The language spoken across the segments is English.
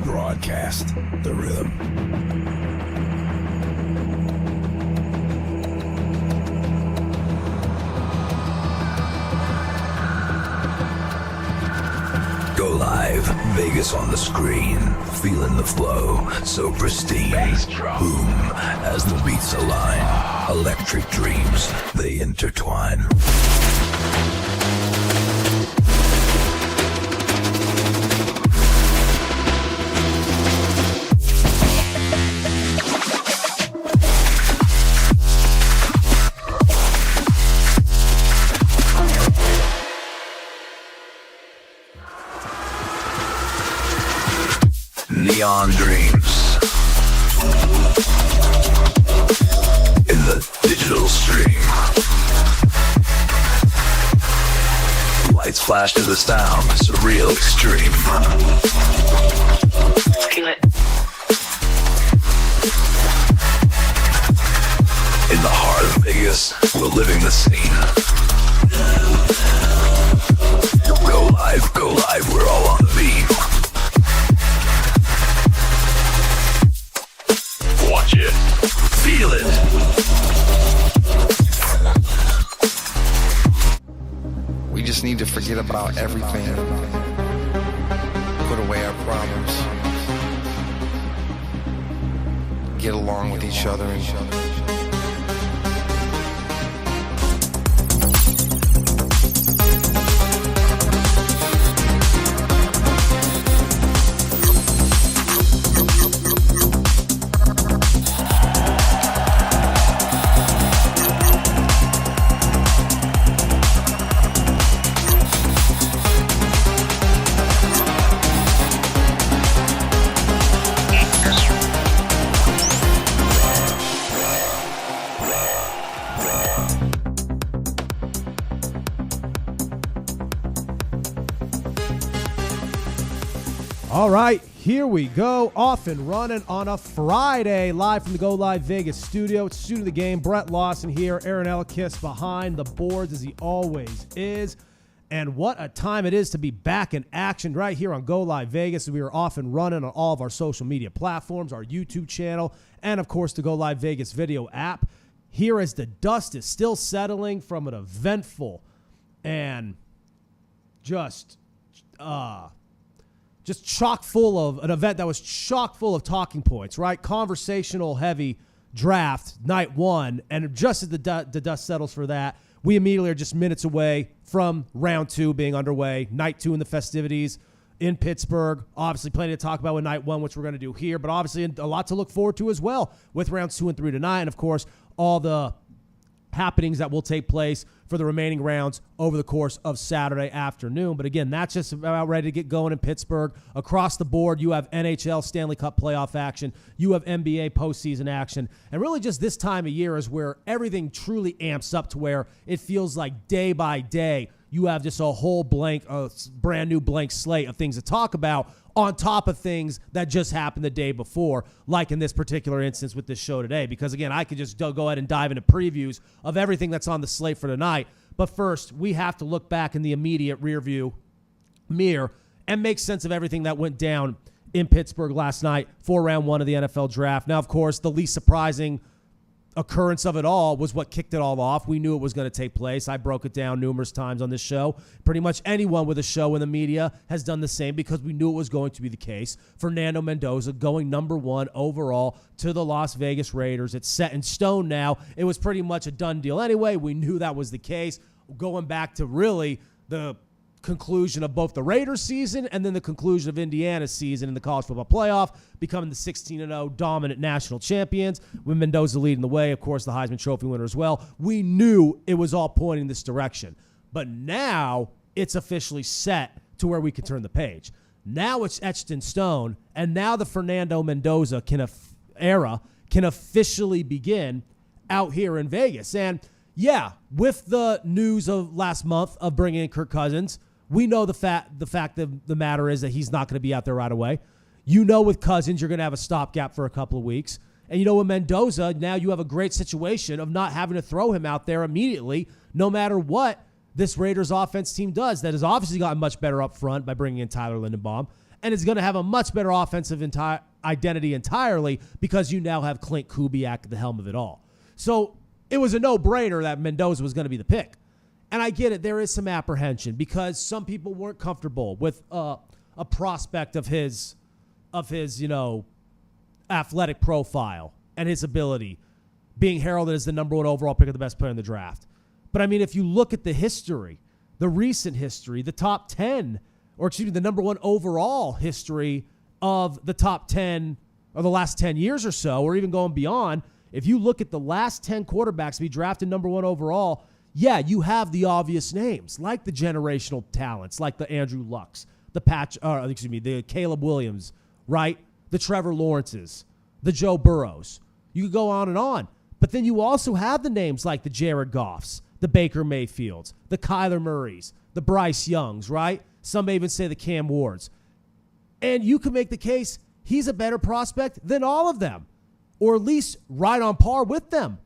Broadcast the rhythm. Go live, Vegas on the screen, feeling the flow, so pristine. Boom, as the beats align, electric dreams, they intertwine. Neon dreams in the digital stream. Lights flash to the sound, surreal extreme. Feel it. In the heart of Vegas, we're living the scene. Go live, we're all on the beam. Watch it. Feel it. We just need to forget about everything. Put away our problems. Get along with each other and All right, here we go, off and running on a Friday, live from the Go Live Vegas studio. It's Student of the Game, Brett Lawson here, Aaron Elkis behind the boards as he always is. And what a time it is to be back in action right here on Go Live Vegas. We are off and running on all of our social media platforms, our YouTube channel, and of course the Go Live Vegas video app. Here as the dust is still settling from an eventful and just chock full of an event that was chock full of talking points, right? Conversational heavy draft night one. And just as the dust settles for that, we immediately are just minutes away from round two being underway. Night two in the festivities in Pittsburgh. Obviously plenty to talk about with night one, which we're going to do here, but obviously a lot to look forward to as well with rounds 2 and 3 tonight. And of course, all the happenings that will take place for the remaining rounds over the course of Saturday afternoon. But again, that's just about ready to get going in Pittsburgh. Across the board, you have NHL Stanley Cup playoff action. You have NBA postseason action. And really just this time of year is where everything truly amps up to where it feels like day by day you have just a whole brand new blank slate of things to talk about on top of things that just happened the day before, like in this particular instance with this show today. Because, again, I could just go ahead and dive into previews of everything that's on the slate for tonight. But first, we have to look back in the immediate rearview mirror and make sense of everything that went down in Pittsburgh last night for round one of the NFL draft. Now, of course, the least surprising occurrence of it all was what kicked it all off. We knew it was going to take place. I broke it down numerous times on this show. Pretty much anyone with a show in the media has done the same because we knew it was going to be the case. Fernando Mendoza going number 1 overall to the Las Vegas Raiders. It's set in stone now. It was pretty much a done deal anyway. We knew that was the case. Going back to really the conclusion of both the Raiders season and then the conclusion of Indiana's season in the college football playoff, becoming the 16-0 dominant national champions, with Mendoza leading the way, of course, the Heisman Trophy winner as well. We knew it was all pointing this direction. But now it's officially set to where we can turn the page. Now it's etched in stone, and now the Fernando Mendoza era can officially begin out here in Vegas. And yeah, with the news of last month of bringing in Kirk Cousins, we know the fact of the matter is that he's not going to be out there right away. You know, with Cousins, you're going to have a stopgap for a couple of weeks. And you know, with Mendoza, now you have a great situation of not having to throw him out there immediately, no matter what this Raiders offense team does. That has obviously gotten much better up front by bringing in Tyler Linderbaum, and is going to have a much better offensive identity entirely because you now have Clint Kubiak at the helm of it all. So it was a no-brainer that Mendoza was going to be the pick. And I get it. There is some apprehension because some people weren't comfortable with a prospect of his athletic profile and his ability being heralded as the number one overall pick of the best player in the draft. But, I mean, if you look at the history, the recent history, the top 10, or excuse me, the number one overall history of the top 10 or the last 10 years or so, or even going beyond, if you look at the last 10 quarterbacks to be drafted number one overall, yeah, you have the obvious names, like the generational talents, like the Andrew Lucks, the Caleb Williams, right? The Trevor Lawrences, the Joe Burrows. You could go on and on. But then you also have the names like the Jared Goffs, the Baker Mayfields, the Kyler Murrays, the Bryce Youngs, right? Some may even say the Cam Wards. And you can make the case he's a better prospect than all of them, or at least right on par with them.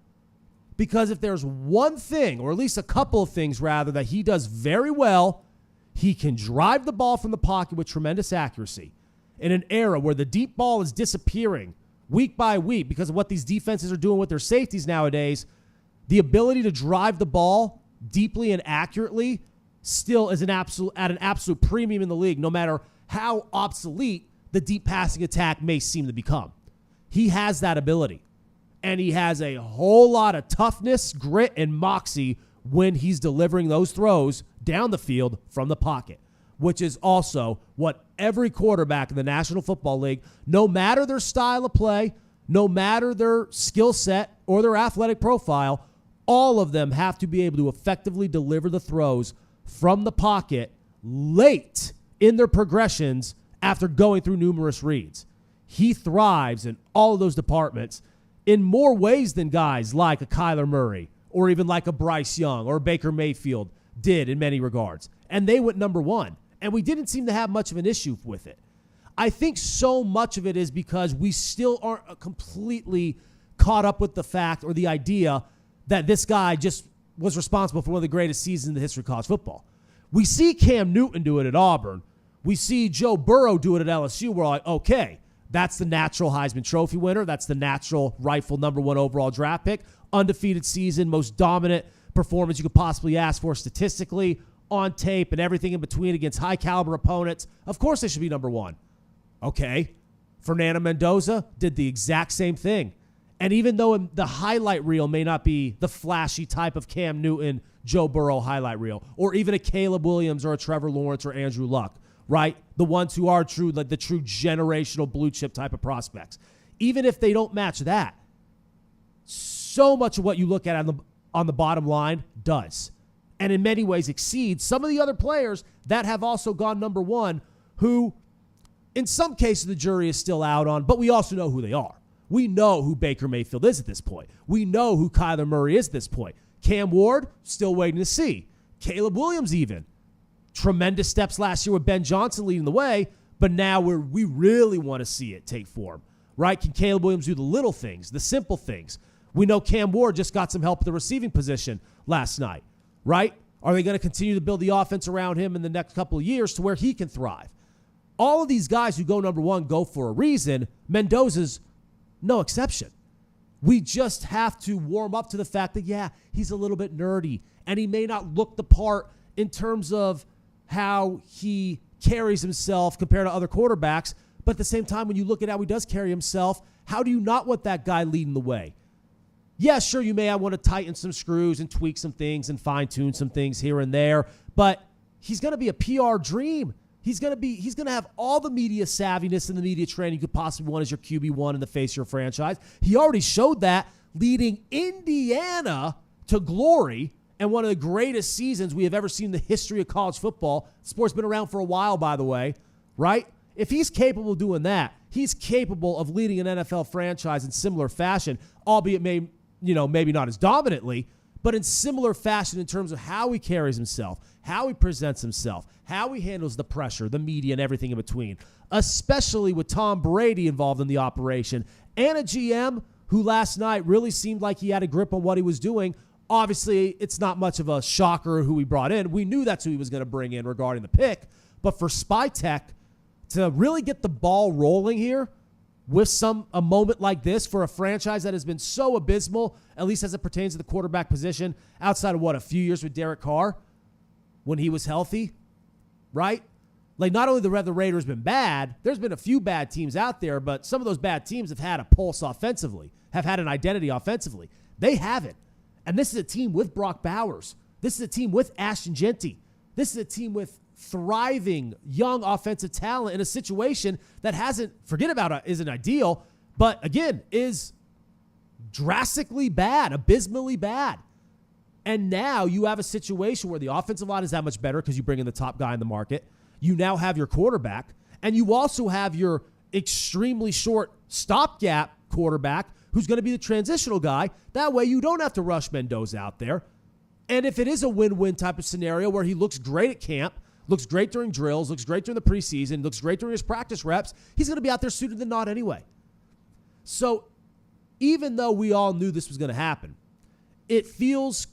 Because if there's one thing, or at least a couple of things rather, that he does very well, he can drive the ball from the pocket with tremendous accuracy. In an era where the deep ball is disappearing week by week because of what these defenses are doing with their safeties nowadays, the ability to drive the ball deeply and accurately still is at an absolute premium in the league, no matter how obsolete the deep passing attack may seem to become. He has that ability, and he has a whole lot of toughness, grit, and moxie when he's delivering those throws down the field from the pocket, which is also what every quarterback in the National Football League, no matter their style of play, no matter their skill set or their athletic profile, all of them have to be able to effectively deliver the throws from the pocket late in their progressions after going through numerous reads. He thrives in all of those departments in more ways than guys like a Kyler Murray or even like a Bryce Young or Baker Mayfield did in many regards. And they went number one. And we didn't seem to have much of an issue with it. I think so much of it is because we still aren't completely caught up with the fact or the idea that this guy just was responsible for one of the greatest seasons in the history of college football. We see Cam Newton do it at Auburn. We see Joe Burrow do it at LSU. We're like, okay, that's the natural Heisman Trophy winner. That's the natural rightful number one overall draft pick. Undefeated season, most dominant performance you could possibly ask for statistically, on tape, and everything in between against high-caliber opponents. Of course they should be number one. Okay. Fernando Mendoza did the exact same thing. And even though the highlight reel may not be the flashy type of Cam Newton, Joe Burrow highlight reel, or even a Caleb Williams or a Trevor Lawrence or Andrew Luck, right? The ones who are true, like the true generational blue-chip type of prospects. Even if they don't match that, so much of what you look at on the bottom line does. And in many ways exceeds some of the other players that have also gone number one, who in some cases the jury is still out on, but we also know who they are. We know who Baker Mayfield is at this point. We know who Kyler Murray is at this point. Cam Ward, still waiting to see. Caleb Williams even. Tremendous steps last year with Ben Johnson leading the way, but now we really want to see it take form, right? Can Caleb Williams do the little things, the simple things? We know Cam Ward just got some help at the receiving position last night. Right? Are they going to continue to build the offense around him in the next couple of years to where he can thrive? All of these guys who go number one go for a reason. Mendoza's no exception. We just have to warm up to the fact that, yeah, he's a little bit nerdy, and he may not look the part in terms of how he carries himself compared to other quarterbacks, but at the same time, when you look at how he does carry himself, how do you not want that guy leading the way? Yeah, sure, you may want to tighten some screws and tweak some things and fine-tune some things here and there, but he's going to be a PR dream. He's going to have all the media savviness and the media training you could possibly want as your QB1 in the face of your franchise. He already showed that, leading Indiana to glory and one of the greatest seasons we have ever seen in the history of college football. The sport's been around for a while, by the way, right? If he's capable of doing that, he's capable of leading an NFL franchise in similar fashion, albeit maybe not as dominantly, but in similar fashion in terms of how he carries himself, how he presents himself, how he handles the pressure, the media, and everything in between, especially with Tom Brady involved in the operation and a GM who last night really seemed like he had a grip on what he was doing. Obviously, it's not much of a shocker who he brought in. We knew that's who he was going to bring in regarding the pick. But for Spytech to really get the ball rolling here with a moment like this for a franchise that has been so abysmal, at least as it pertains to the quarterback position, outside of a few years with Derek Carr when he was healthy, right? Like, not only the Raiders been bad, there's been a few bad teams out there, but some of those bad teams have had a pulse offensively, have had an identity offensively. They haven't. And this is a team with Brock Bowers. This is a team with Ashton Genty. This is a team with thriving young offensive talent in a situation that isn't ideal, but again, is drastically bad, abysmally bad. And now you have a situation where the offensive line is that much better because you bring in the top guy in the market. You now have your quarterback, and you also have your extremely short stopgap quarterback who's going to be the transitional guy. That way you don't have to rush Mendoza out there. And if it is a win-win type of scenario where he looks great at camp, looks great during drills, looks great during the preseason, looks great during his practice reps, he's going to be out there suited than not anyway. So even though we all knew this was going to happen, it feels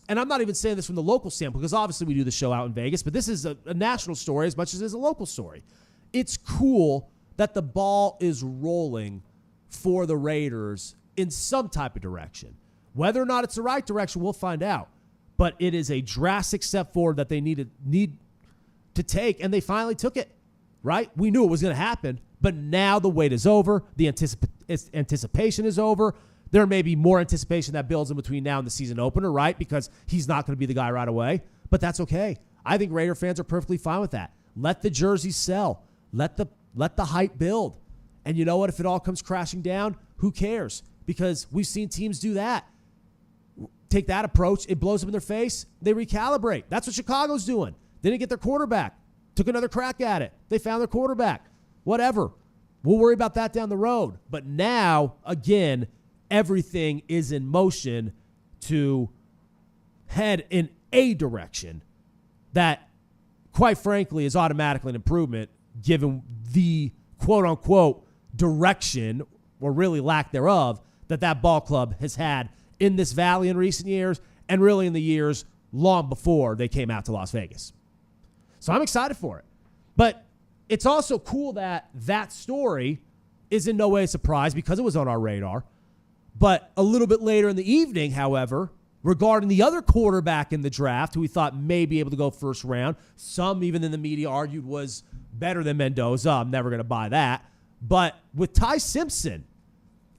and I'm not even saying this from the local standpoint because obviously we do the show out in Vegas, but this is a national story as much as it is a local story. It's cool that the ball is rolling for the Raiders in some type of direction. Whether or not it's the right direction, we'll find out. But it is a drastic step forward that they need to take, and they finally took it, right? We knew it was going to happen, but now the wait is over. The anticipation is over. There may be more anticipation that builds in between now and the season opener, right? Because he's not going to be the guy right away, but that's okay. I think Raider fans are perfectly fine with that. Let the jerseys sell. Let the hype build. And you know what? If it all comes crashing down, who cares? Because we've seen teams do that. Take that approach. It blows them in their face. They recalibrate. That's what Chicago's doing. They didn't get their quarterback. Took another crack at it. They found their quarterback. Whatever. We'll worry about that down the road. But now, again, everything is in motion to head in a direction that, quite frankly, is automatically an improvement given the quote-unquote direction, or really lack thereof, that ball club has had in this valley in recent years and really in the years long before they came out to Las Vegas. So I'm excited for it. But it's also cool that story is in no way a surprise because it was on our radar. But a little bit later in the evening, however, regarding the other quarterback in the draft who we thought may be able to go first round, some even in the media argued was better than Mendoza. I'm never going to buy that. But with Ty Simpson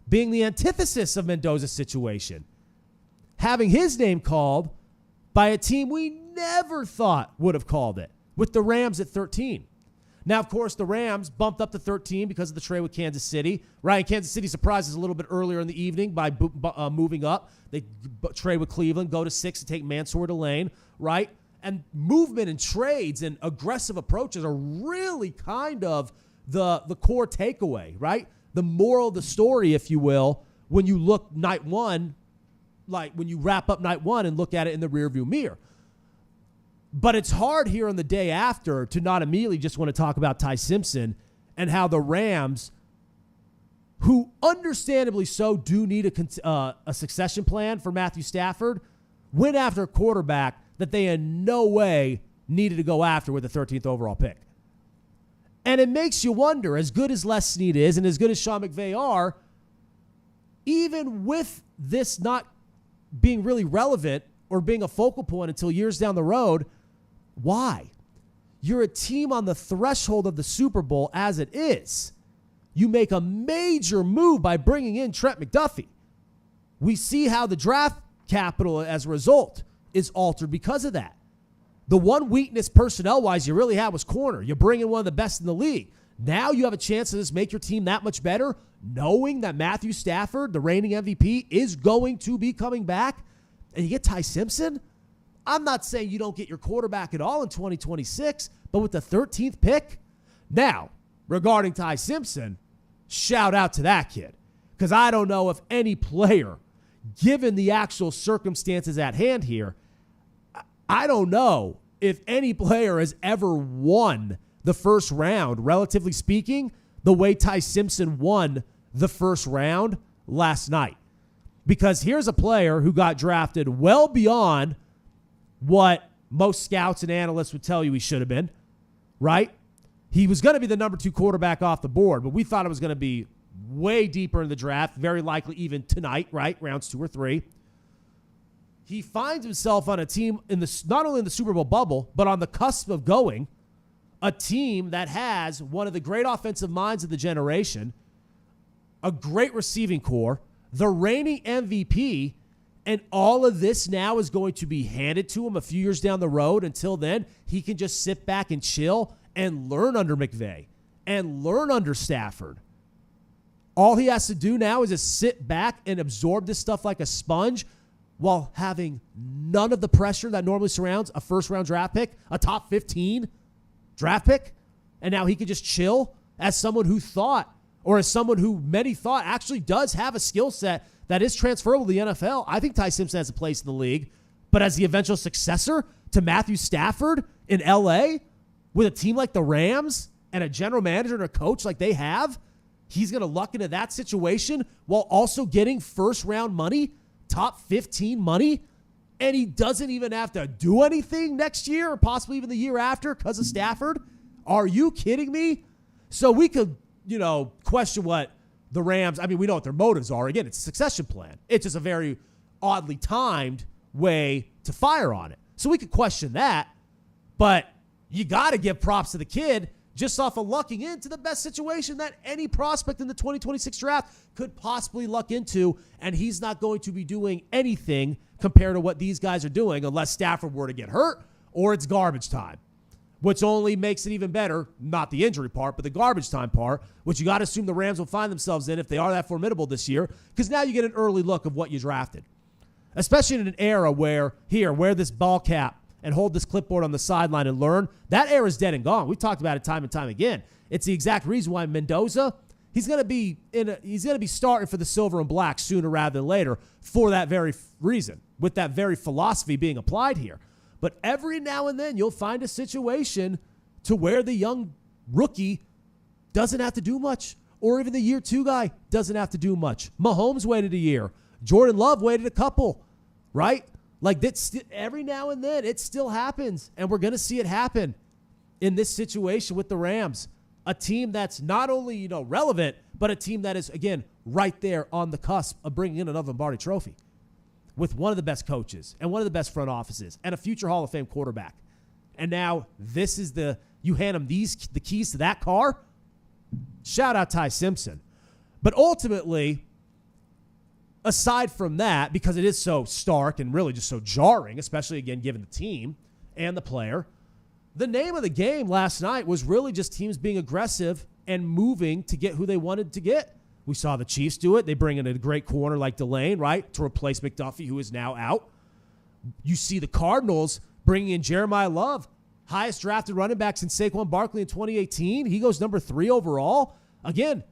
being the antithesis of Mendoza's situation, having his name called by a team we never thought would have called it, with the Rams at 13. Now, of course, the Rams bumped up to 13 because of the trade with Kansas City. Right? Kansas City surprised us a little bit earlier in the evening by moving up. They trade with Cleveland, go to 6 to take Mansour to Lane, right? And movement and trades and aggressive approaches are really kind of the core takeaway, right? The moral of the story, if you will, when you look night one, like when you wrap up night one and look at it in the rearview mirror. But it's hard here on the day after to not immediately just want to talk about Ty Simpson and how the Rams, who understandably so do need a succession plan for Matthew Stafford, went after a quarterback that they in no way needed to go after with the 13th overall pick. And it makes you wonder, as good as Les Snead is and as good as Sean McVay are, even with this not being really relevant or being a focal point until years down the road, why? You're a team on the threshold of the Super Bowl as it is. You make a major move by bringing in Trent McDuffie. We see how the draft capital as a result is altered because of that. The one weakness personnel-wise you really had was corner. You bring in one of the best in the league. Now you have a chance to just make your team that much better, knowing that Matthew Stafford, the reigning MVP, is going to be coming back. And you get Ty Simpson? I'm not saying you don't get your quarterback at all in 2026, but with the 13th pick? Now, regarding Ty Simpson, shout out to that kid. Because I don't know if any player given the actual circumstances at hand here, I don't know if any player has ever won the first round, relatively speaking, the way Ty Simpson won the first round last night. Because here's a player who got drafted well beyond what most scouts and analysts would tell you he should have been, right? He was going to be the number 2 quarterback off the board, but we thought it was going to be way deeper in the draft, very likely even tonight, right? Rounds 2 or 3. He finds himself on a team not only in the Super Bowl bubble, but on the cusp of going, a team that has one of the great offensive minds of the generation, a great receiving core, the reigning MVP, and all of this now is going to be handed to him a few years down the road. Until then, he can just sit back and chill and learn under McVay and learn under Stafford. All he has to do now is just sit back and absorb this stuff like a sponge while having none of the pressure that normally surrounds a first-round draft pick, a top 15 draft pick. And now he can just chill as someone who thought, or as someone who many thought actually does have a skill set that is transferable to the NFL. I think Ty Simpson has a place in the league, but as the eventual successor to Matthew Stafford in L.A., with a team like the Rams and a general manager and a coach like they have, he's going to luck into that situation while also getting first-round money, top 15 money, and he doesn't even have to do anything next year or possibly even the year after because of Stafford? Are you kidding me? So we could, question what the Rams, we know what their motives are. Again, it's a succession plan. It's just a very oddly timed way to fire on it. So we could question that, but you got to give props to the kid just off of lucking into the best situation that any prospect in the 2026 draft could possibly luck into, and he's not going to be doing anything compared to what these guys are doing unless Stafford were to get hurt or it's garbage time, which only makes it even better, not the injury part, but the garbage time part, which you got to assume the Rams will find themselves in if they are that formidable this year, because now you get an early look of what you drafted, especially in an era where, wear this ball cap and hold this clipboard on the sideline and learn. That era is dead and gone. We've talked about it time and time again. It's the exact reason why Mendoza, he's going to be starting for the silver and black sooner rather than later for that very reason, with that very philosophy being applied here. But every now and then you'll find a situation to where the young rookie doesn't have to do much, or even the year 2 guy doesn't have to do much. Mahomes waited a year. Jordan Love waited a couple, right? Like that's every now and then it still happens, and we're going to see it happen in this situation with the Rams, a team that's not only relevant, but a team that is again right there on the cusp of bringing in another Lombardi Trophy, with one of the best coaches and one of the best front offices and a future Hall of Fame quarterback. And now this is you hand him the keys to that car. Shout out Ty Simpson, but ultimately, aside from that, because it is so stark and really just so jarring, especially, again, given the team and the player, the name of the game last night was really just teams being aggressive and moving to get who they wanted to get. We saw the Chiefs do it. They bring in a great corner like Delane, right, to replace McDuffie, who is now out. You see the Cardinals bringing in Jeremiah Love, highest drafted running back since Saquon Barkley in 2018. He goes number 3 overall. Again,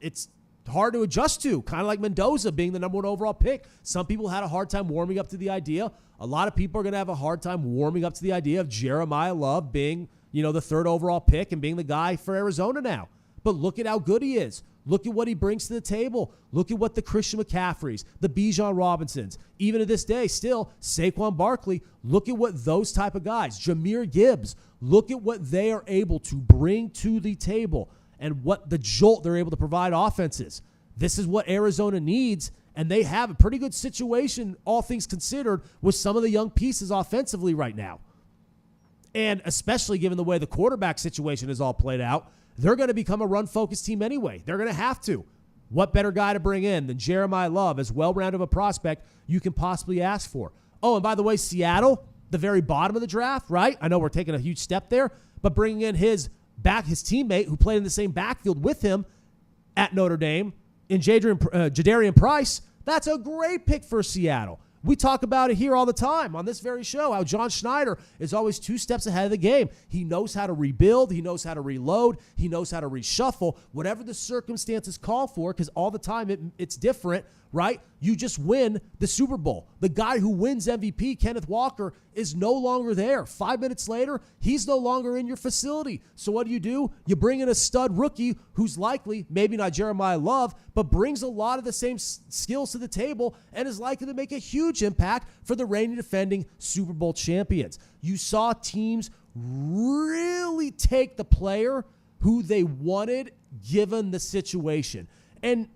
it's hard to adjust to, kind of like Mendoza being the number 1 overall pick. Some people had a hard time warming up to the idea. A lot of people are going to have a hard time warming up to the idea of Jeremiah Love being, the 3rd overall pick and being the guy for Arizona now. But look at how good he is. Look at what he brings to the table. Look at what the Christian McCaffreys, the Bijan Robinsons, even to this day still, Saquon Barkley, look at what those type of guys, Jahmyr Gibbs, look at what they are able to bring to the table and what the jolt they're able to provide offenses. This is what Arizona needs, and they have a pretty good situation, all things considered, with some of the young pieces offensively right now. And especially given the way the quarterback situation is all played out, they're going to become a run-focused team anyway. They're going to have to. What better guy to bring in than Jeremiah Love, as well-rounded of a prospect you can possibly ask for? Oh, and by the way, Seattle, the very bottom of the draft, right? I know we're taking a huge step there, but bringing in his teammate who played in the same backfield with him at Notre Dame, in Jadarian Price, that's a great pick for Seattle. We talk about it here all the time on this very show, how John Schneider is always 2 steps ahead of the game. He knows how to rebuild. He knows how to reload. He knows how to reshuffle, whatever the circumstances call for, because all the time it's different, right? You just win the Super Bowl. The guy who wins MVP, Kenneth Walker, is no longer there. 5 minutes later, he's no longer in your facility. So what do? You bring in a stud rookie who's likely, maybe not Jeremiah Love, but brings a lot of the same skills to the table and is likely to make a huge impact for the reigning defending Super Bowl champions. You saw teams really take the player who they wanted given the situation. And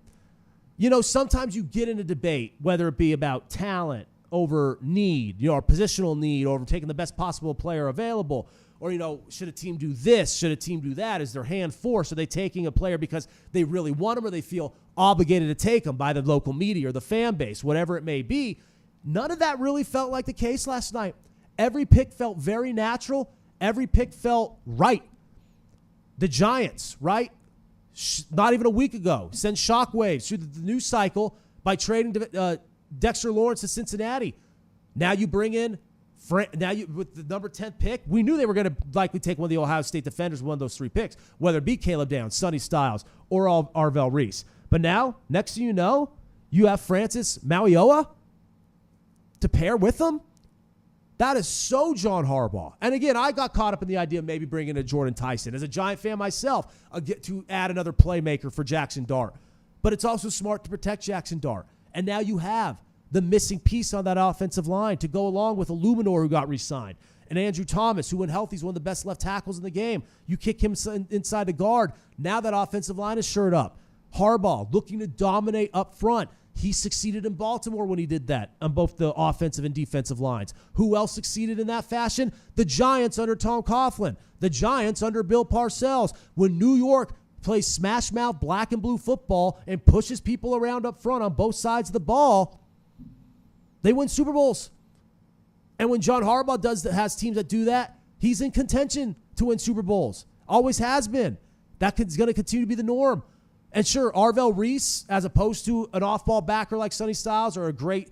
sometimes you get in a debate, whether it be about talent over need, or positional need, or taking the best possible player available, or, should a team do this? Should a team do that? Is their hand forced? Are they taking a player because they really want him or they feel obligated to take him by the local media or the fan base, whatever it may be? None of that really felt like the case last night. Every pick felt very natural. Every pick felt right. The Giants, right? Not even a week ago, sent shockwaves through the news cycle by trading Dexter Lawrence to Cincinnati. Now you bring in, with the number 10 pick, we knew they were going to likely take one of the Ohio State defenders, one of those 3 picks, whether it be Caleb Downs, Sonny Styles, or Arvell Reese. But now, next thing you know, you have Francis Mauigoa to pair with them. That is so John Harbaugh. And again, I got caught up in the idea of maybe bringing in Jordan Tyson. As a Giant fan myself, I'll get to add another playmaker for Jackson Dart. But it's also smart to protect Jackson Dart. And now you have the missing piece on that offensive line to go along with Illuminor, who got re-signed, and Andrew Thomas, who when healthy is one of the best left tackles in the game. You kick him inside the guard. Now that offensive line is shored up. Harbaugh looking to dominate up front. He succeeded in Baltimore when he did that on both the offensive and defensive lines. Who else succeeded in that fashion? The Giants under Tom Coughlin. The Giants under Bill Parcells. When New York plays smash mouth black and blue football and pushes people around up front on both sides of the ball, they win Super Bowls. And when John Harbaugh has teams that do that, he's in contention to win Super Bowls. Always has been. That's going to continue to be the norm. And sure, Arvell Reese, as opposed to an off-ball backer like Sonny Styles or a great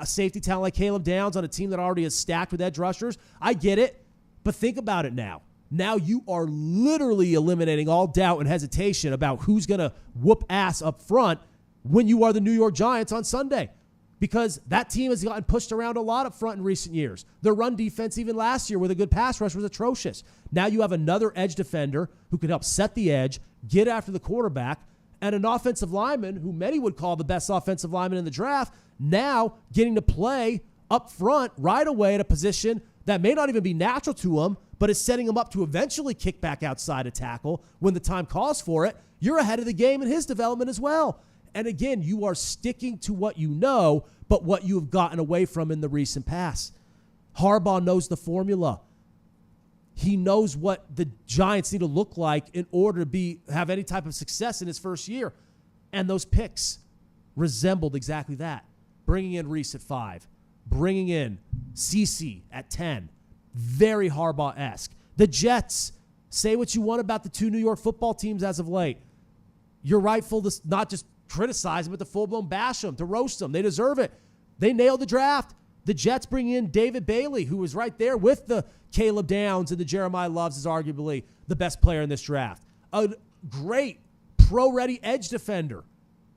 safety talent like Caleb Downs on a team that already is stacked with edge rushers, I get it. But think about it now. Now you are literally eliminating all doubt and hesitation about who's going to whoop ass up front when you are the New York Giants on Sunday. Because that team has gotten pushed around a lot up front in recent years. Their run defense, even last year with a good pass rush, was atrocious. Now you have another edge defender who can help set the edge, get after the quarterback, and an offensive lineman who many would call the best offensive lineman in the draft, now getting to play up front right away at a position that may not even be natural to him, but is setting him up to eventually kick back outside a tackle when the time calls for it. You're ahead of the game in his development as well. And again, you are sticking to what you know, but what you have gotten away from in the recent past. Harbaugh knows the formula. He knows what the Giants need to look like in order to have any type of success in his first year. And those picks resembled exactly that. Bringing in Reese at 5. Bringing in CeCe at 10. Very Harbaugh-esque. The Jets, say what you want about the 2 New York football teams as of late. You're rightful to not just criticize them, but to full-blown bash them, to roast them. They deserve it. They nailed the draft. The Jets bring in David Bailey, who was right there with the Caleb Downs and the Jeremiah Loves, is arguably the best player in this draft. A great pro-ready edge defender.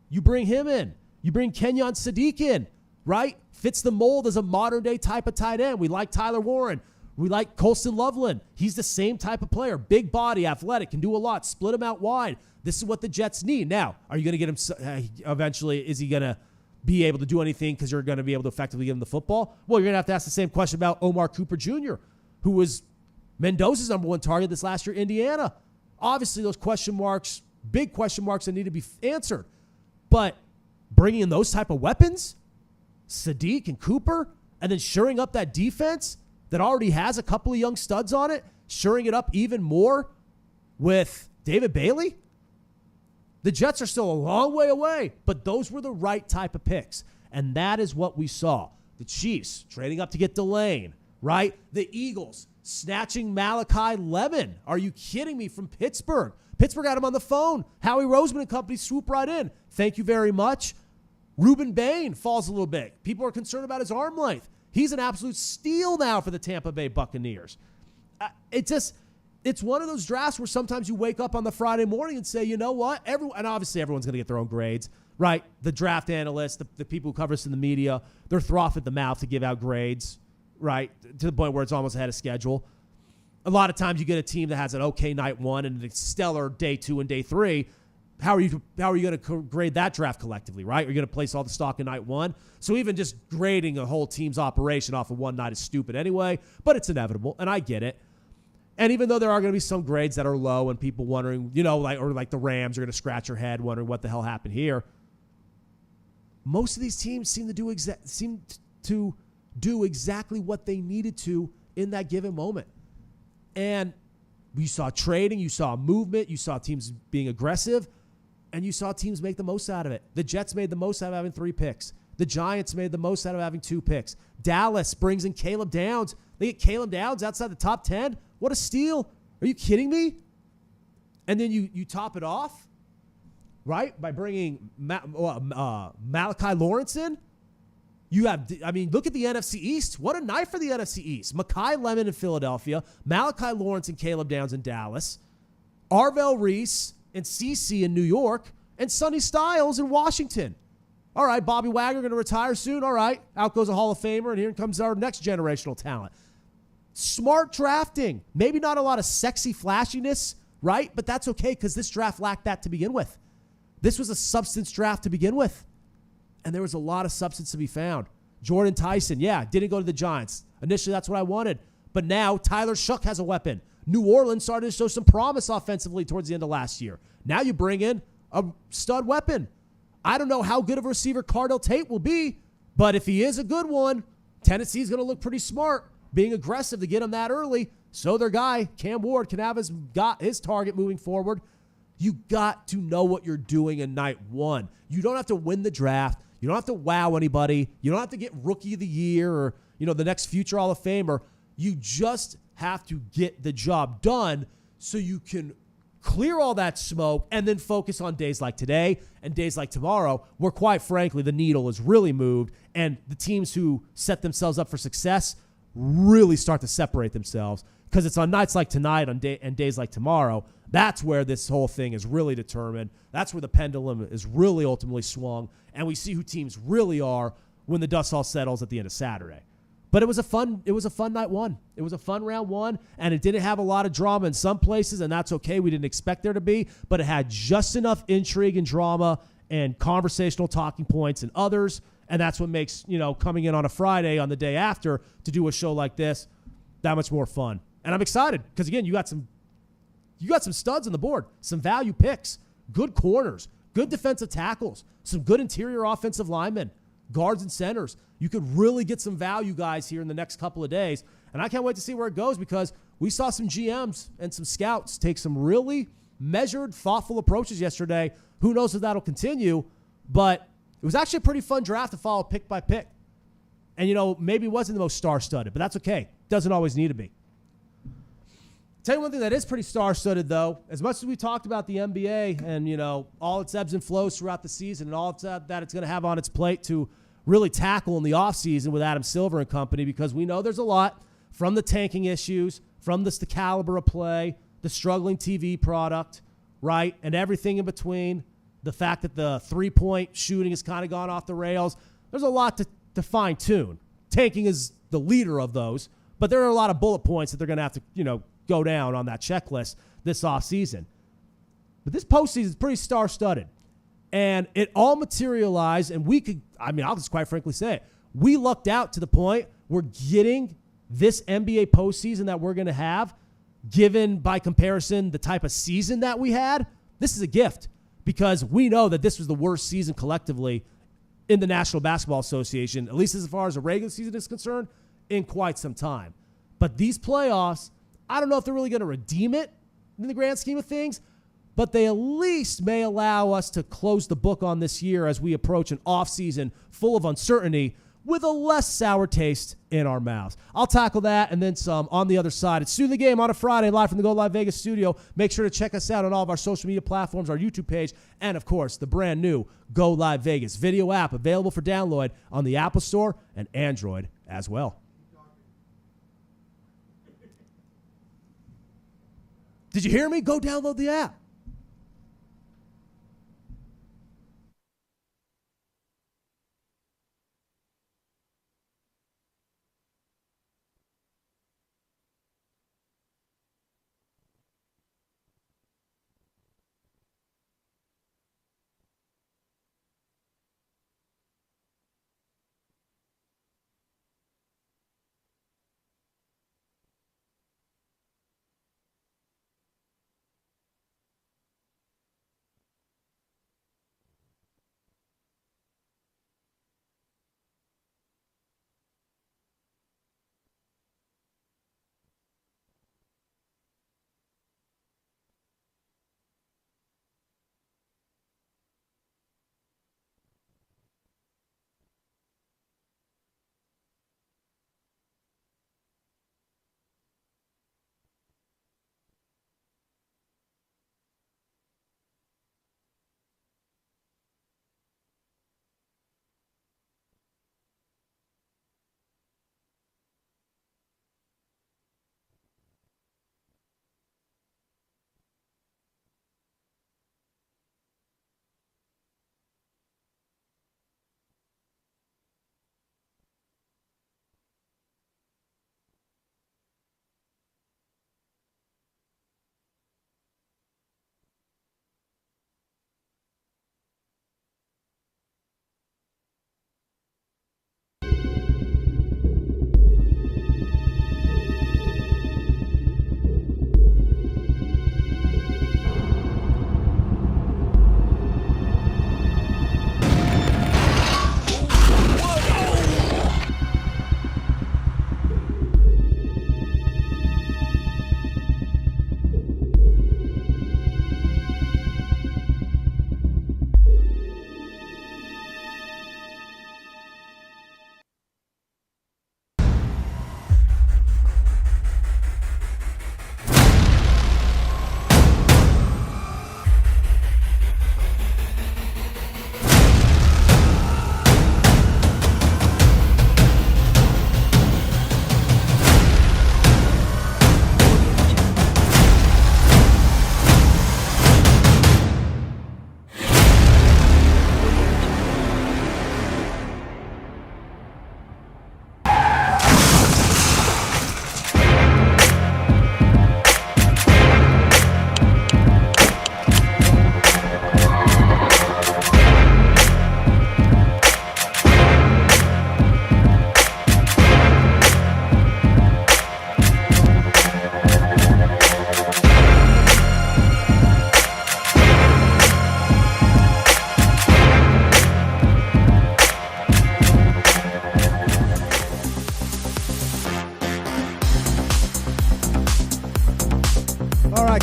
You bring him in. You bring Kenyon Sadiq in, right? Fits the mold as a modern-day type of tight end. We like Tyler Warren. We like Colston Loveland. He's the same type of player. Big body, athletic, can do a lot. Split him out wide. This is what the Jets need. Now, are you going to get him eventually? Is he going to be able to do anything because you're going to be able to effectively give him the football? Well, you're going to have to ask the same question about Omar Cooper Jr., who was Mendoza's number 1 target this last year, Indiana. Obviously, those question marks, big question marks that need to be answered. But bringing in those type of weapons, Sadiq and Cooper, and then shoring up that defense that already has a couple of young studs on it, shoring it up even more with David Bailey, the Jets are still a long way away, but those were the right type of picks. And that is what we saw. The Chiefs trading up to get Delane, right? The Eagles snatching Malachi Lemon. Are you kidding me? From Pittsburgh. Pittsburgh had him on the phone. Howie Roseman and company swoop right in. Thank you very much. Ruben Bain falls a little bit. People are concerned about his arm length. He's an absolute steal now for the Tampa Bay Buccaneers. it's one of those drafts where sometimes you wake up on the Friday morning and say, you know what? And obviously everyone's going to get their own grades, right? The draft analysts, the people who cover us in the media, they're froth at the mouth to give out grades, right? To the point where it's almost ahead of schedule. A lot of times you get a team that has an okay night one and a stellar day 2 and day 3. How are you going to grade that draft collectively, right? You're going to place all the stock in night 1. So even just grading a whole team's operation off of one night is stupid anyway, but it's inevitable, and I get it. And even though there are going to be some grades that are low and people wondering, like the Rams are going to scratch their head wondering what the hell happened here, most of these teams seem to do exactly what they needed to in that given moment. And you saw trading, you saw movement, you saw teams being aggressive, and you saw teams make the most out of it. The Jets made the most out of having 3 picks. The Giants made the most out of having 2 picks. Dallas brings in Caleb Downs. They get Caleb Downs outside the top 10. What a steal. Are you kidding me? And then you top it off, right, by bringing Malachi Lawrence in. Look at the NFC East. What a night for the NFC East. Mekhi Lemon in Philadelphia, Malachi Lawrence and Caleb Downs in Dallas, Arvell Reese and CeCe in New York, and Sonny Styles in Washington. All right, Bobby Wagner going to retire soon. All right, out goes a Hall of Famer, and here comes our next generational talent. Smart drafting. Maybe not a lot of sexy flashiness, right? But that's okay because this draft lacked that to begin with. This was a substance draft to begin with. And there was a lot of substance to be found. Jordan Tyson, didn't go to the Giants. Initially, that's what I wanted. But now Tyler Shuck has a weapon. New Orleans started to show some promise offensively towards the end of last year. Now you bring in a stud weapon. I don't know how good of a receiver Cardell Tate will be, but if he is a good one, Tennessee's going to look pretty smart, being aggressive to get him that early so their guy, Cam Ward, can have his target moving forward. You got to know what you're doing in night 1. You don't have to win the draft. You don't have to wow anybody. You don't have to get Rookie of the Year or, the next future Hall of Famer. You just have to get the job done so you can clear all that smoke and then focus on days like today and days like tomorrow where, quite frankly, the needle is really moved and the teams who set themselves up for success really start to separate themselves, because it's on nights like tonight and days like tomorrow. That's where this whole thing is really determined. That's where the pendulum is really ultimately swung, and we see who teams really are when the dust all settles at the end of Saturday. But it was a fun night 1. It was a fun round 1, and it didn't have a lot of drama in some places, and that's okay. We didn't expect there to be, but it had just enough intrigue and drama and conversational talking points in others. And that's what makes, coming in on a Friday on the day after to do a show like this that much more fun. And I'm excited because, again, you got some studs on the board, some value picks, good corners, good defensive tackles, some good interior offensive linemen, guards and centers. You could really get some value guys here in the next couple of days. And I can't wait to see where it goes because we saw some GMs and some scouts take some really measured, thoughtful approaches yesterday. Who knows if that'll continue, but it was actually a pretty fun draft to follow pick by pick. And, maybe it wasn't the most star-studded, but that's okay. Doesn't always need to be. Tell you one thing that is pretty star-studded, though. As much as we talked about the NBA and, all its ebbs and flows throughout the season and all that it's going to have on its plate to really tackle in the offseason with Adam Silver and company, because we know there's a lot from the tanking issues, from the caliber of play, the struggling TV product, right, and everything in between. The fact that the three-point shooting has kind of gone off the rails. There's a lot to fine-tune. Tanking is the leader of those, but there are a lot of bullet points that they're going to have to, go down on that checklist this offseason. But this postseason is pretty star-studded. And it all materialized, and I'll just quite frankly say it. We lucked out to the point we're getting this NBA postseason that we're going to have, given by comparison the type of season that we had. This is a gift. Because we know that this was the worst season collectively in the National Basketball Association, at least as far as the regular season is concerned, in quite some time. But these playoffs, I don't know if they're really going to redeem it in the grand scheme of things, but they at least may allow us to close the book on this year as we approach an offseason full of uncertainty with a less sour taste in our mouths. I'll tackle that and then some on the other side. It's Soon the Game on a Friday, live from the Go Live Vegas studio. Make sure to check us out on all of our social media platforms, our YouTube page, and, of course, the brand new Go Live Vegas video app available for download on the Apple Store and Android as well. Did you hear me? Go download the app.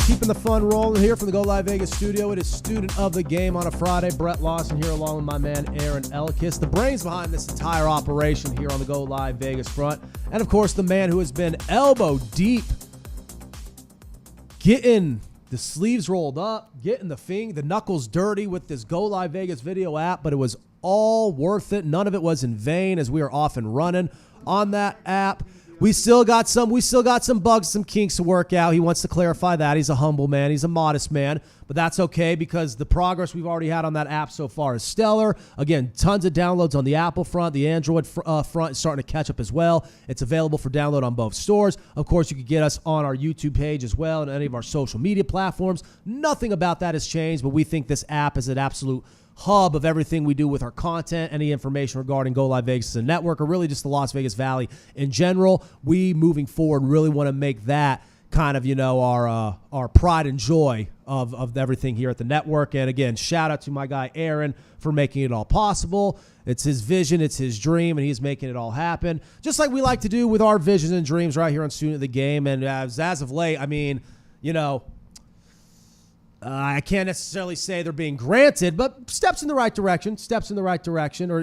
Keeping the fun rolling here from the Go Live Vegas studio. It is student of the game on a Friday. Brett Lawson here along with my man Aaron Elkis, the brains behind this entire operation here on the Go Live Vegas front. And of course, the man who has been elbow deep, getting the sleeves rolled up, getting the knuckles dirty with this Go Live Vegas video app, but it was all worth it. None of it was in vain, as we are off and running on that app. We still got some bugs, some kinks to work out. He wants to clarify that. He's a humble man. He's a modest man, but that's okay because the progress we've already had on that app so far is stellar. Again, tons of downloads on the Apple front. The Android front is starting to catch up as well. It's available for download on both stores. Of course, you can get us on our YouTube page as well and any of our social media platforms. Nothing about that has changed, but we think this app is an absolute hub of everything we do with our content, any information regarding Go Live Vegas as a network, or really just the Las Vegas Valley in general. We, moving forward, really want to make that kind of, our pride and joy of everything here at the network. And again, shout out to my guy Aaron for making it all possible. It's his vision, it's his dream, and he's making it all happen. Just like we like to do with our visions and dreams right here on Student of the Game. And as of late, I can't necessarily say they're being granted, but steps in the right direction. Or,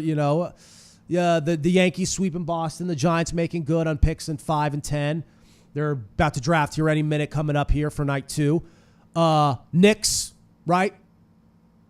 the Yankees sweeping Boston, the Giants making good on picks in 5 and 10. They're about to draft here any minute coming up here for night 2. Knicks, right? A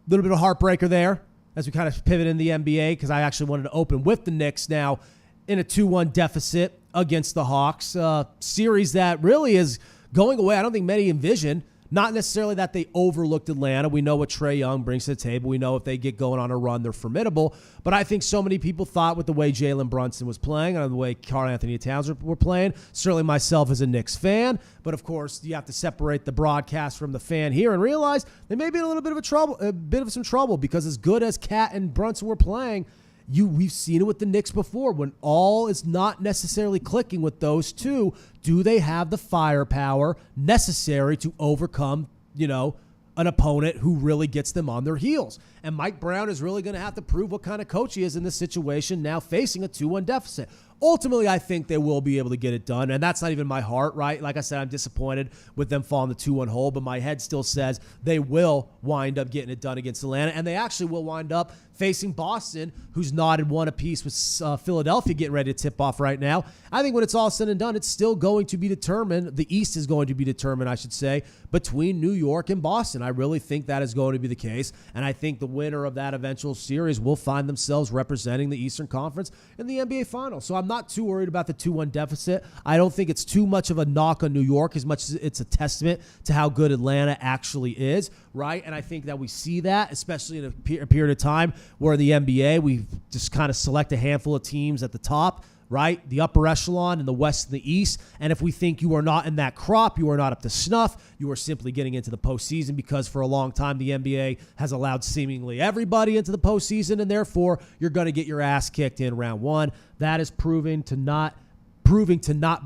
little bit of heartbreaker there as we kind of pivot in the NBA because I actually wanted to open with the Knicks now in a 2-1 deficit against the Hawks. Series that really is going away, I don't think many envision, not necessarily that they overlooked Atlanta. We know what Trae Young brings to the table. We know if they get going on a run, they're formidable. But I think so many people thought with the way Jalen Brunson was playing and the way Karl-Anthony Towns were playing, certainly myself as a Knicks fan, but of course you have to separate the broadcast from the fan here and realize they may be in a little bit of some trouble because as good as Cat and Brunson were playing, we've seen it with the Knicks before. When all is not necessarily clicking with those two, do they have the firepower necessary to overcome, an opponent who really gets them on their heels? And Mike Brown is really going to have to prove what kind of coach he is in this situation now facing a 2-1 deficit. Ultimately, I think they will be able to get it done, and that's not even my heart, right? Like I said, I'm disappointed with them falling the 2-1 hole, but my head still says they will wind up getting it done against Atlanta, and they actually will wind up facing Boston, who's knotted one apiece with Philadelphia getting ready to tip off right now. I think when it's all said and done, it's still going to be determined, the East is going to be determined, I should say, between New York and Boston. I really think that is going to be the case, and I think the winner of that eventual series will find themselves representing the Eastern Conference in the NBA Finals. So I'm not too worried about the 2-1 deficit. I don't think it's too much of a knock on New York as much as it's a testament to how good Atlanta actually is, right? And I think that we see that, especially in a period of time where in the NBA we just kind of select a handful of teams at the top, right? The upper echelon in the West and the East. And if we think you are not in that crop, you are not up to snuff, you are simply getting into the postseason because for a long time the NBA has allowed seemingly everybody into the postseason, and therefore you're going to get your ass kicked in round one. That is proving to not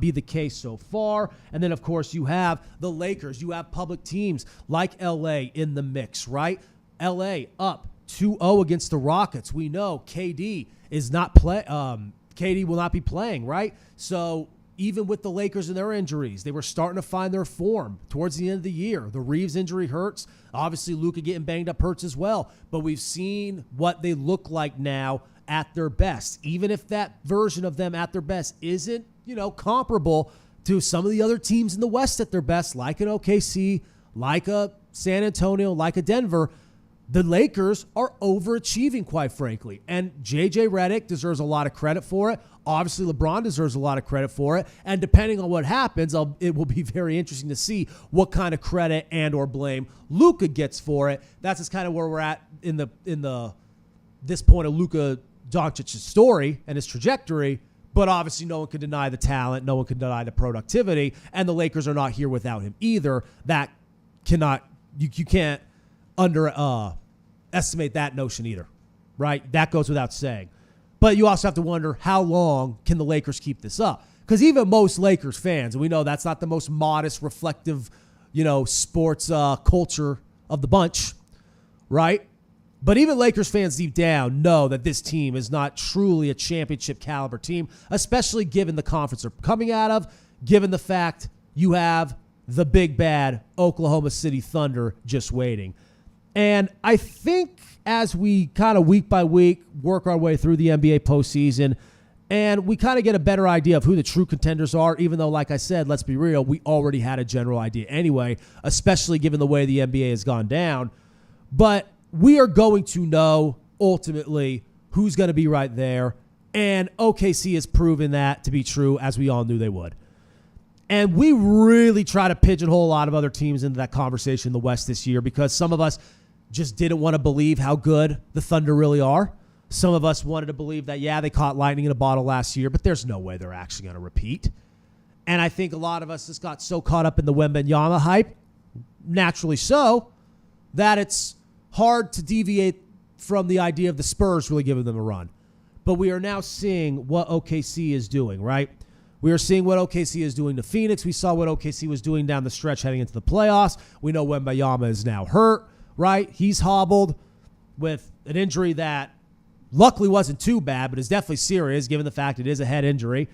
be the case so far. And then, of course, you have the Lakers. You have public teams like L.A. in the mix, right? L.A. up 2-0 against the Rockets. We know KD will not be playing, right? So even with the Lakers and their injuries, they were starting to find their form towards the end of the year. The Reeves injury hurts. Obviously, Luka getting banged up hurts as well. But we've seen what they look like now at their best. Even if that version of them at their best isn't, comparable to some of the other teams in the West at their best, like an OKC, like a San Antonio, like a Denver, the Lakers are overachieving, quite frankly. And J.J. Redick deserves a lot of credit for it. Obviously, LeBron deserves a lot of credit for it. And depending on what happens, it will be very interesting to see what kind of credit and or blame Luka gets for it. That's just kind of where we're at in this point of Luka Doncic's story and his trajectory. But obviously, no one can deny the talent. No one can deny the productivity. And the Lakers are not here without him either. That you can't underestimate that notion either, right? That goes without saying. But you also have to wonder, how long can the Lakers keep this up? Because even most Lakers fans, and we know that's not the most modest, reflective, sports culture of the bunch, right? But even Lakers fans deep down know that this team is not truly a championship caliber team, especially given the conference they're coming out of, given the fact you have the big bad Oklahoma City Thunder just waiting. And I think as we kind of week by week work our way through the NBA postseason and we kind of get a better idea of who the true contenders are, even though, like I said, let's be real, we already had a general idea anyway, especially given the way the NBA has gone down. But we are going to know ultimately who's going to be right there. And OKC has proven that to be true, as we all knew they would. And we really try to pigeonhole a lot of other teams into that conversation in the West this year because some of us just didn't want to believe how good the Thunder really are. Some of us wanted to believe that, they caught lightning in a bottle last year, but there's no way they're actually going to repeat. And I think a lot of us just got so caught up in the Wembanyama hype, naturally so, that it's hard to deviate from the idea of the Spurs really giving them a run. But we are now seeing what OKC is doing, right? We are seeing what OKC is doing to Phoenix. We saw what OKC was doing down the stretch heading into the playoffs. We know Wembanyama is now hurt, right? He's hobbled with an injury that luckily wasn't too bad, but is definitely serious given the fact it is a head injury.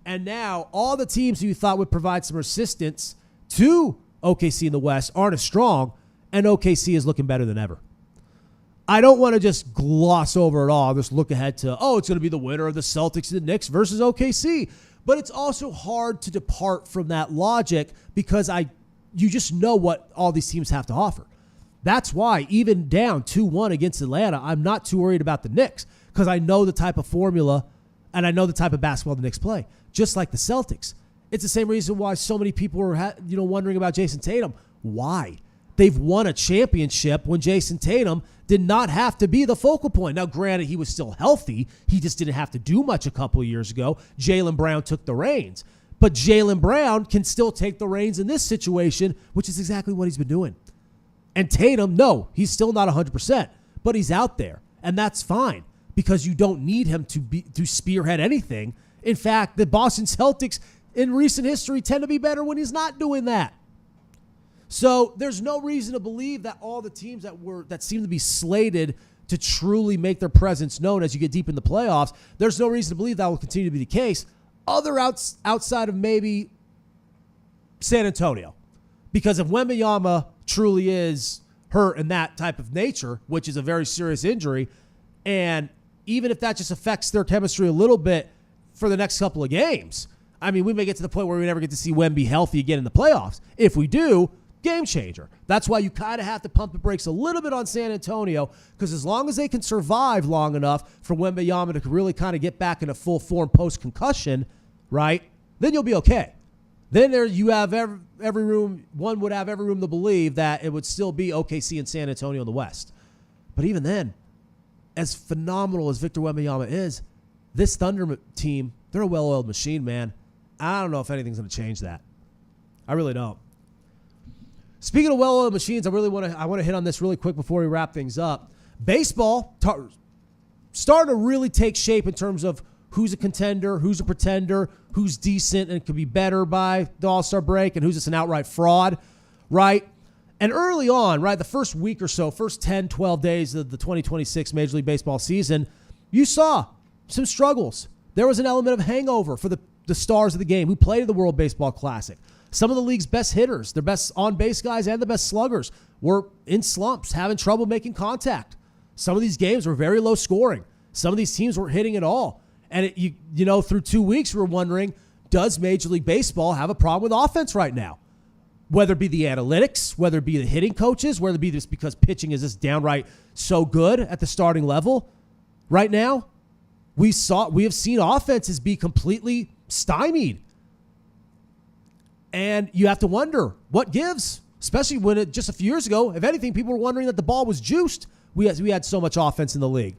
And now all the teams who you thought would provide some resistance to OKC in the West aren't as strong, and OKC is looking better than ever. I don't want to just gloss over it all, just look ahead to, it's going to be the winner of the Celtics and the Knicks versus OKC. But it's also hard to depart from that logic because you just know what all these teams have to offer. That's why even down 2-1 against Atlanta, I'm not too worried about the Knicks because I know the type of formula and I know the type of basketball the Knicks play, just like the Celtics. It's the same reason why so many people were wondering about Jason Tatum. Why? They've won a championship when Jason Tatum did not have to be the focal point. Now, granted, he was still healthy. He just didn't have to do much a couple of years ago. Jaylen Brown took the reins. But Jaylen Brown can still take the reins in this situation, which is exactly what he's been doing. And Tatum, no, he's still not 100%, but he's out there. And that's fine because you don't need him to spearhead anything. In fact, the Boston Celtics in recent history tend to be better when he's not doing that. So there's no reason to believe that all the teams that seem to be slated to truly make their presence known as you get deep in the playoffs, there's no reason to believe that will continue to be the case outside of maybe San Antonio. Because if Wembanyama truly is hurt in that type of nature, which is a very serious injury, and even if that just affects their chemistry a little bit for the next couple of games, I mean, we may get to the point where we never get to see Wemby healthy again in the playoffs. If we do, game changer. That's why you kind of have to pump the brakes a little bit on San Antonio, because as long as they can survive long enough for Wembanyama to really kind of get back into full form post-concussion, right, then you'll be okay. Then you have every room, one would have every room to believe that it would still be OKC and San Antonio in the West. But even then, as phenomenal as Victor Wembanyama is, this Thunder team, they're a well-oiled machine, man. I don't know if anything's going to change that. I really don't. Speaking of well-oiled machines, I want to hit on this really quick before we wrap things up. Baseball starting to really take shape in terms of who's a contender, who's a pretender, who's decent and could be better by the All-Star break, and who's just an outright fraud, right? And early on, right, the first week or so, first 10, 12 days of the 2026 Major League Baseball season, you saw some struggles. There was an element of hangover for the stars of the game who played at the World Baseball Classic. Some of the league's best hitters, their best on-base guys and the best sluggers were in slumps, having trouble making contact. Some of these games were very low scoring. Some of these teams weren't hitting at all. And through 2 weeks, we're wondering, does Major League Baseball have a problem with offense right now? Whether it be the analytics, whether it be the hitting coaches, whether it be just because pitching is just downright so good at the starting level right now, we have seen offenses be completely stymied. And you have to wonder what gives, especially when just a few years ago, if anything, people were wondering that the ball was juiced. We had so much offense in the league.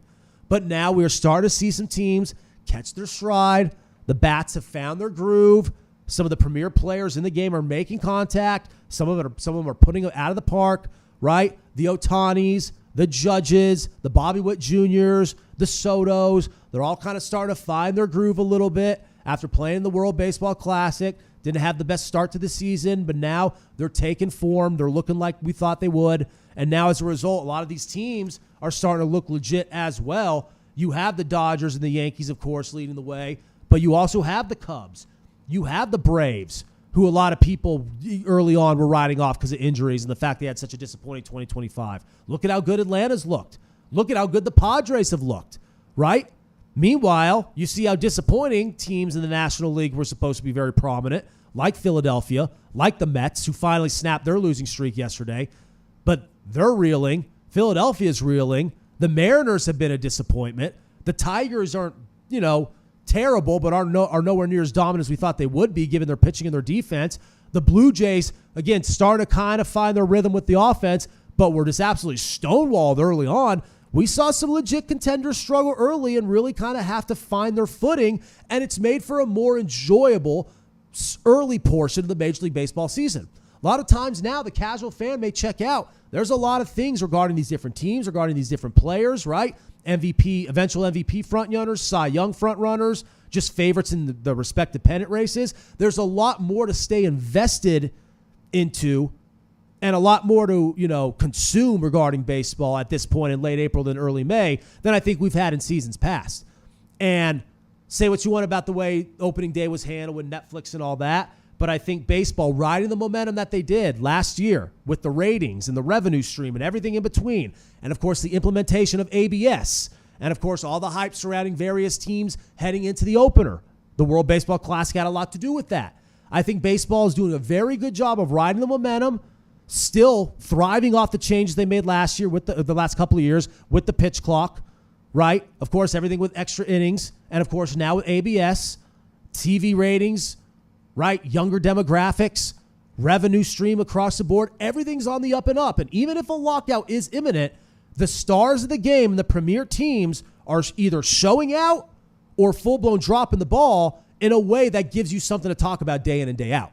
But now we're starting to see some teams catch their stride. The bats have found their groove. Some of the premier players in the game are making contact. Some of them are putting it out of the park, right? The Otanis, the Judges, the Bobby Witt Juniors, the Sotos, they're all kind of starting to find their groove a little bit after playing the World Baseball Classic. Didn't have the best start to the season, but now they're taking form. They're looking like we thought they would. And now as a result, a lot of these teams are starting to look legit as well. You have the Dodgers and the Yankees, of course, leading the way, but you also have the Cubs. You have the Braves, who a lot of people early on were riding off because of injuries and the fact they had such a disappointing 2025. Look at how good Atlanta's looked. Look at how good the Padres have looked, right? Meanwhile, you see how disappointing teams in the National League were supposed to be very prominent, like Philadelphia, like the Mets, who finally snapped their losing streak yesterday. But they're reeling. Philadelphia's reeling. The Mariners have been a disappointment. The Tigers aren't, terrible, but are nowhere near as dominant as we thought they would be, given their pitching and their defense. The Blue Jays, again, starting to kind of find their rhythm with the offense, but were just absolutely stonewalled early on. We saw some legit contenders struggle early and really kind of have to find their footing, and it's made for a more enjoyable early portion of the Major League Baseball season. A lot of times now, the casual fan may check out. There's a lot of things regarding these different teams, regarding these different players, right? eventual MVP frontrunners, Cy Young frontrunners, just favorites in the respective pennant races. There's a lot more to stay invested into and a lot more to, consume regarding baseball at this point in late April than early May than I think we've had in seasons past. And say what you want about the way opening day was handled with Netflix and all that, but I think baseball, riding the momentum that they did last year with the ratings and the revenue stream and everything in between, and of course the implementation of ABS, and of course all the hype surrounding various teams heading into the opener. The World Baseball Classic had a lot to do with that. I think baseball is doing a very good job of riding the momentum, still thriving off the changes they made last year with the last couple of years with the pitch clock, right? Of course, everything with extra innings, and of course now with ABS, TV ratings, right? Younger demographics, revenue stream across the board. Everything's on the up and up. And even if a lockout is imminent, the stars of the game and the premier teams are either showing out or full-blown dropping the ball in a way that gives you something to talk about day in and day out.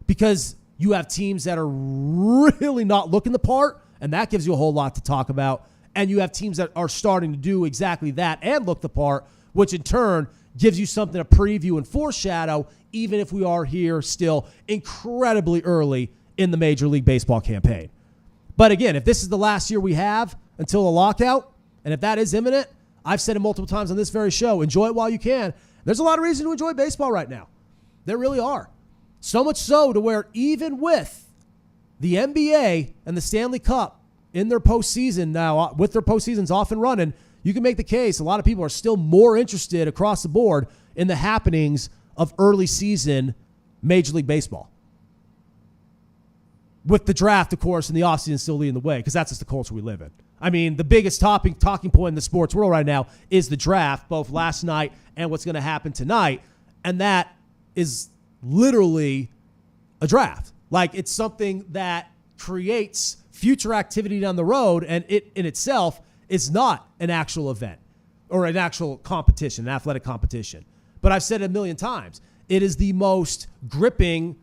Because you have teams that are really not looking the part, and that gives you a whole lot to talk about. And you have teams that are starting to do exactly that and look the part, which in turn gives you something to preview and foreshadow, even if we are here still incredibly early in the Major League Baseball campaign. But again, if this is the last year we have until a lockout, and if that is imminent, I've said it multiple times on this very show, enjoy it while you can. There's a lot of reason to enjoy baseball right now. There really are. So much so to where even with the NBA and the Stanley Cup in their postseason now, with their postseasons off and running, you can make the case a lot of people are still more interested across the board in the happenings of early season Major League Baseball. With the draft, of course, and the offseason still leading the way, because that's just the culture we live in. I mean, the biggest talking point in the sports world right now is the draft, both last night and what's going to happen tonight. And that is literally a draft. Like, it's something that creates future activity down the road, and it in itself is not an actual event or an actual competition, an athletic competition. But I've said it a million times. It is the most gripping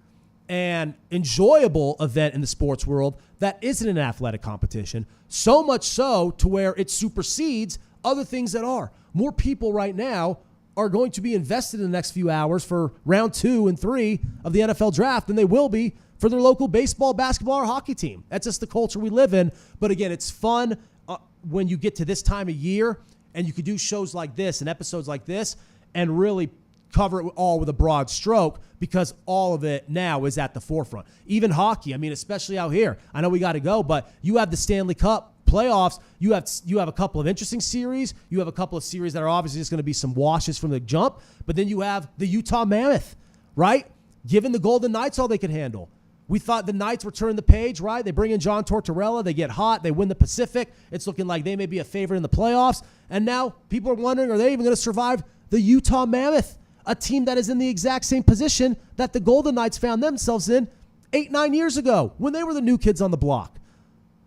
and enjoyable event in the sports world that isn't an athletic competition, so much so to where it supersedes other things that are. More people right now are going to be invested in the next few hours for round 2 and 3 of the NFL draft than they will be for their local baseball, basketball, or hockey team. That's just the culture we live in. But again, it's fun when you get to this time of year and you can do shows like this and episodes like this and really cover it all with a broad stroke, because all of it now is at the forefront. Even hockey, I mean, especially out here. I know we got to go, but you have the Stanley Cup playoffs. You have a couple of interesting series. You have a couple of series that are obviously just going to be some washes from the jump. But then you have the Utah Mammoth, right? Giving the Golden Knights all they could handle. We thought the Knights were turning the page, right? They bring in John Tortorella. They get hot. They win the Pacific. It's looking like they may be a favorite in the playoffs. And now people are wondering, are they even going to survive the Utah Mammoth? A team that is in the exact same position that the Golden Knights found themselves in 8-9 years ago when they were the new kids on the block.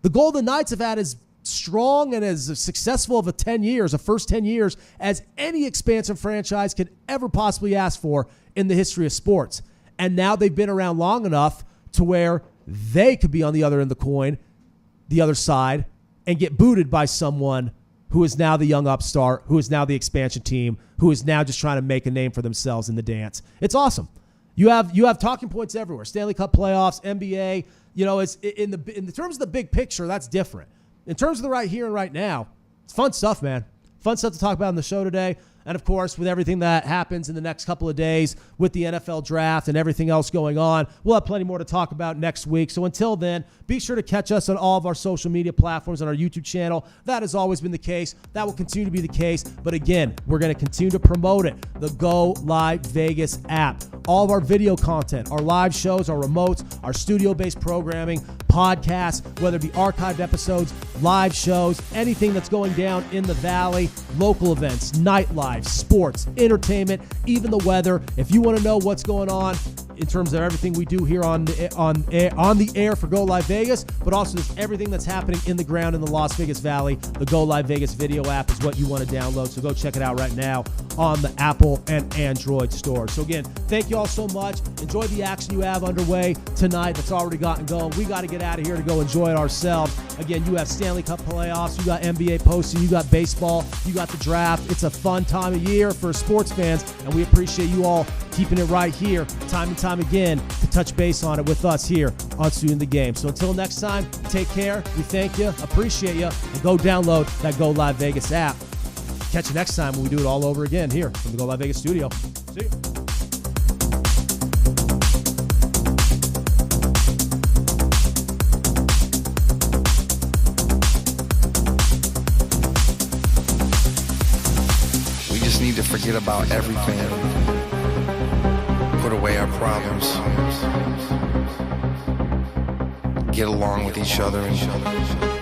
The Golden Knights have had as strong and as successful of a first 10 years, as any expansive franchise could ever possibly ask for in the history of sports. And now they've been around long enough to where they could be on the other end of the coin, the other side, and get booted by someone who is now the young upstart, who is now the expansion team, who is now just trying to make a name for themselves in the dance. It's awesome. You have talking points everywhere. Stanley Cup playoffs, NBA. You know, it's in terms of the big picture, that's different. In terms of the right here and right now, it's fun stuff, man. Fun stuff to talk about on the show today. And, of course, with everything that happens in the next couple of days with the NFL draft and everything else going on, we'll have plenty more to talk about next week. So until then, be sure to catch us on all of our social media platforms, on our YouTube channel. That has always been the case. That will continue to be the case. But, again, we're going to continue to promote it. The Go Live Vegas app. All of our video content, our live shows, our remotes, our studio-based programming, podcasts, whether it be archived episodes, live shows, anything that's going down in the Valley, local events, nightlife, sports, entertainment, even the weather. If you want to know what's going on in terms of everything we do here on the air for Go Live Vegas, but also just everything that's happening in the ground in the Las Vegas Valley, the Go Live Vegas video app is what you want to download. So go check it out right now on the Apple and Android store. So again, thank you all so much. Enjoy the action you have underway tonight that's already gotten going. We got to get out of here to go enjoy it ourselves. Again, you have Stanley Cup playoffs, you got NBA postseason, you got baseball, you got the draft. It's a fun time of year for sports fans, and we appreciate you all keeping it right here time and time again to touch base on it with us here on Student the Game. So until next time, take care. We thank you, appreciate you, and go download that Go Live Vegas app. Catch you next time when we do it all over again here from the Go Live Vegas studio. See you. We just need to forget about everything. Put away our problems. Get along with each other and